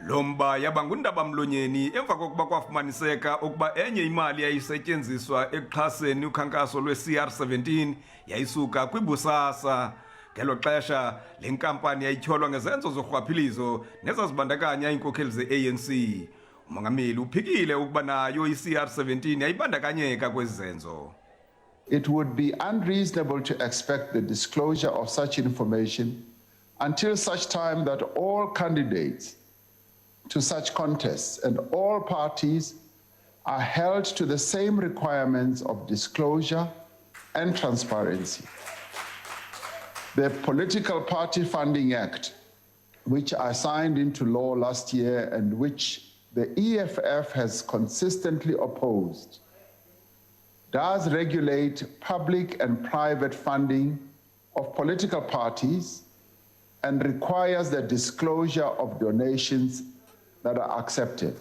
Lomba yabangundaba mlonyeni emva kokuba kwafumaniseka ukuba enye imali yayisetyenziswa ekuxhaseni ukhankaso lwe-CR17 yayisuka kwibusasa. Ngelo xesha le nkampani yayityholwa ngezenzo zorhwaphilizo nezazibandakanya iinkokheli ze-ANC. Umongameli uphikile ukuba nayo i-CR17 yayibandakanyeka kwezi zenzo. It would be unreasonable to expect the disclosure of such information until such time that all candidates to such contests and all parties are held to the same requirements of disclosure and transparency. The Political Party Funding Act, which I signed into law last year and which the EFF has consistently opposed, does regulate public and private funding of political parties and requires the disclosure of donations that are accepted.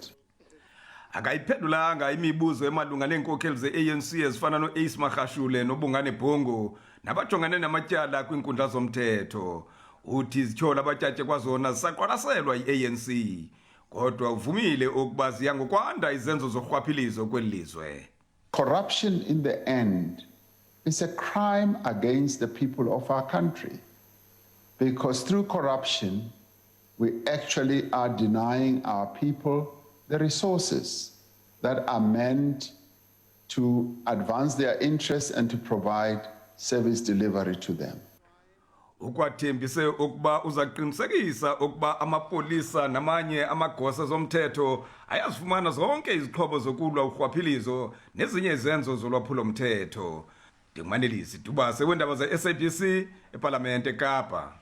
Akayiphendulanga imibuzo emalunga neenkokheli ze-ANC ezifana no-Ace Magashule noBungane Bhongo nabajongane namatyala kwiinkundla zomthetho. Uthi izityholo abatyatye kwazona zisaqwalaselwa yi-ANC, kodwa uvumile ukuba ziya ngokwanda izenzo zorhwaphilizo kweli lizwe. Corruption in the end is a crime against the people of our country, because through corruption we actually are denying our people the resources that are meant to advance their interests and to provide service delivery to them. Ukwathembise ukuba uzaqinisekisa ukuba amapolisa namanye amagosa zomthetho ayazifumana zonke izixhobo zokulwa urhwaphilizo nezinye izenzo zolwaphulo mthetho. Ndingumanelisi Dubase weendaba ze-SABC eParlamente eKapa.